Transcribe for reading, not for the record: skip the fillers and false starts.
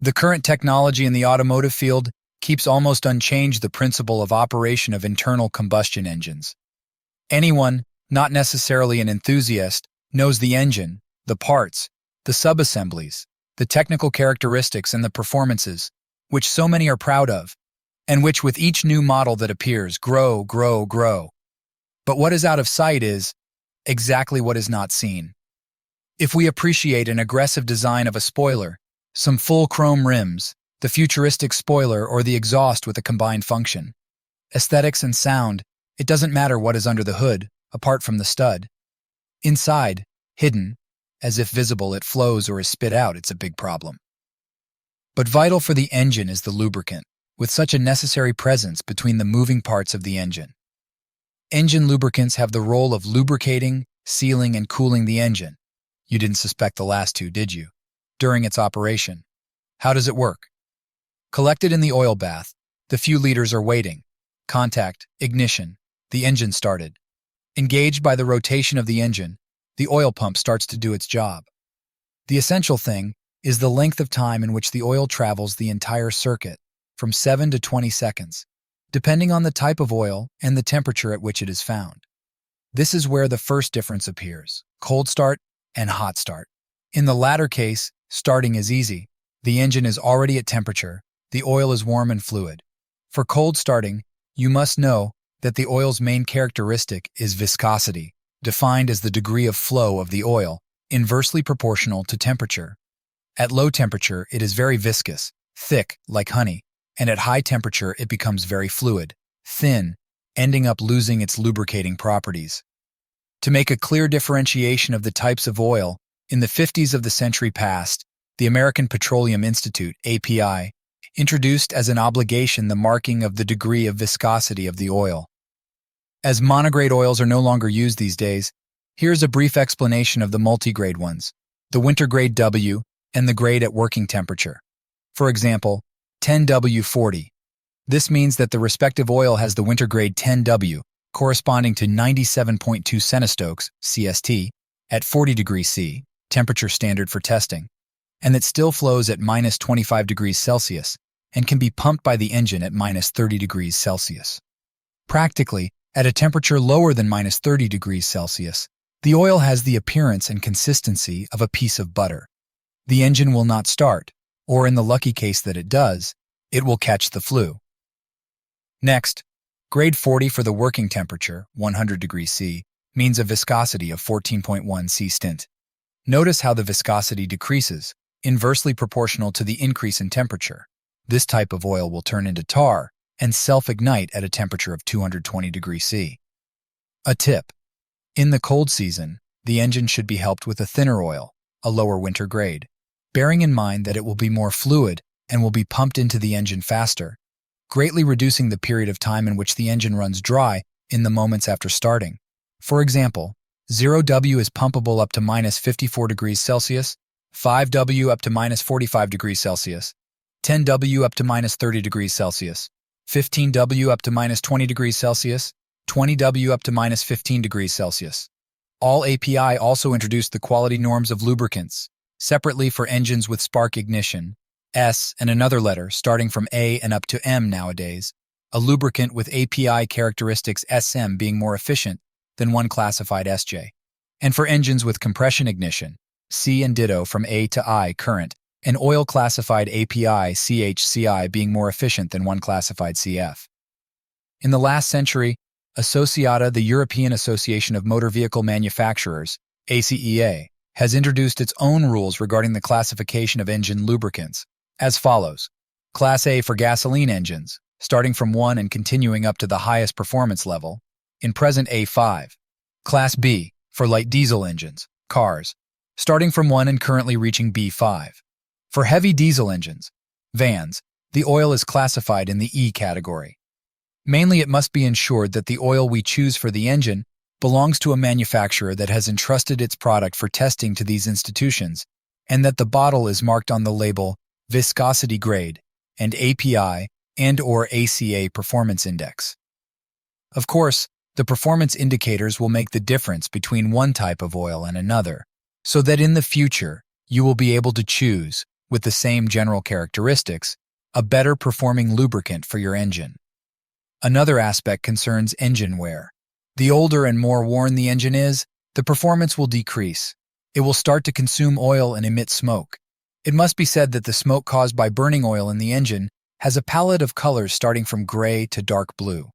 The current technology in the automotive field keeps almost unchanged the principle of operation of internal combustion engines. Anyone, not necessarily an enthusiast, knows the engine, the parts, the subassemblies, the technical characteristics and the performances, which so many are proud of, and which with each new model that appears grow. But what is out of sight is exactly what is not seen. If we appreciate an aggressive design of a spoiler, some full chrome rims, the futuristic spoiler or the exhaust with a combined function, aesthetics and sound, it doesn't matter what is under the hood, apart from the stud. Inside, hidden, as if visible it flows or is spit out, it's a big problem. But vital for the engine is the lubricant, with such a necessary presence between the moving parts of the engine. Engine lubricants have the role of lubricating, sealing, and cooling the engine. You didn't suspect the last two, did you? During its operation. How does it work? Collected in the oil bath, the few liters are waiting. Contact, ignition, the engine started. Engaged by the rotation of the engine, the oil pump starts to do its job. The essential thing is the length of time in which the oil travels the entire circuit, from 7 to 20 seconds, depending on the type of oil and the temperature at which it is found. This is where the first difference appears: cold start and hot start. In the latter case, starting is easy. The engine is already at temperature, the oil is warm and fluid. For cold starting, you must know that the oil's main characteristic is viscosity, defined as the degree of flow of the oil, inversely proportional to temperature. At low temperature, it is very viscous, thick, like honey, and at high temperature it becomes very fluid, thin, ending up losing its lubricating properties. To make a clear differentiation of the types of oil, in the 50s of the century past, the American Petroleum Institute, API, introduced as an obligation the marking of the degree of viscosity of the oil. As monograde oils are no longer used these days, here's a brief explanation of the multigrade ones, the winter grade W and the grade at working temperature. For example, 10W40. This means that the respective oil has the winter grade 10W, corresponding to 97.2 centistokes, CST, at 40 degrees C, temperature standard for testing, and that still flows at minus 25 degrees Celsius and can be pumped by the engine at minus 30 degrees Celsius. Practically, at a temperature lower than minus 30 degrees Celsius, the oil has the appearance and consistency of a piece of butter. The engine will not start, or in the lucky case that it does, it will catch the flu. Next, grade 40 for the working temperature, 100 degrees C, means a viscosity of 14.1 C stint. Notice how the viscosity decreases, inversely proportional to the increase in temperature. This type of oil will turn into tar and self-ignite at a temperature of 220 degrees C. A tip: in the cold season, the engine should be helped with a thinner oil, a lower winter grade, bearing in mind that it will be more fluid and will be pumped into the engine faster, greatly reducing the period of time in which the engine runs dry in the moments after starting. For example, 0W is pumpable up to minus 54 degrees Celsius, 5W up to minus 45 degrees Celsius, 10W up to minus 30 degrees Celsius, 15W up to minus 20 degrees Celsius, 20W up to minus 15 degrees Celsius. All API also introduced the quality norms of lubricants, separately for engines with spark ignition, S and another letter starting from A and up to M nowadays, a lubricant with API characteristics SM being more efficient than one classified SJ. And for engines with compression ignition, C and ditto from A to I current, an oil classified API CHCI being more efficient than one classified CF. In the last century, Associata, the European Association of Motor Vehicle Manufacturers, ACEA, has introduced its own rules regarding the classification of engine lubricants, as follows. Class A for gasoline engines, starting from 1 and continuing up to the highest performance level, in present A5. Class B for light diesel engines, cars, starting from 1 and currently reaching B5. For heavy diesel engines, vans, the oil is classified in the E category. Mainly it must be ensured that the oil we choose for the engine belongs to a manufacturer that has entrusted its product for testing to these institutions, and that the bottle is marked on the label viscosity grade and API and/or ACA performance index. Of course, the performance indicators will make the difference between one type of oil and another, so that in the future you will be able to choose with the same general characteristics, a better performing lubricant for your engine. Another aspect concerns engine wear. The older and more worn the engine is, the performance will decrease. It will start to consume oil and emit smoke. It must be said that the smoke caused by burning oil in the engine has a palette of colors starting from gray to dark blue.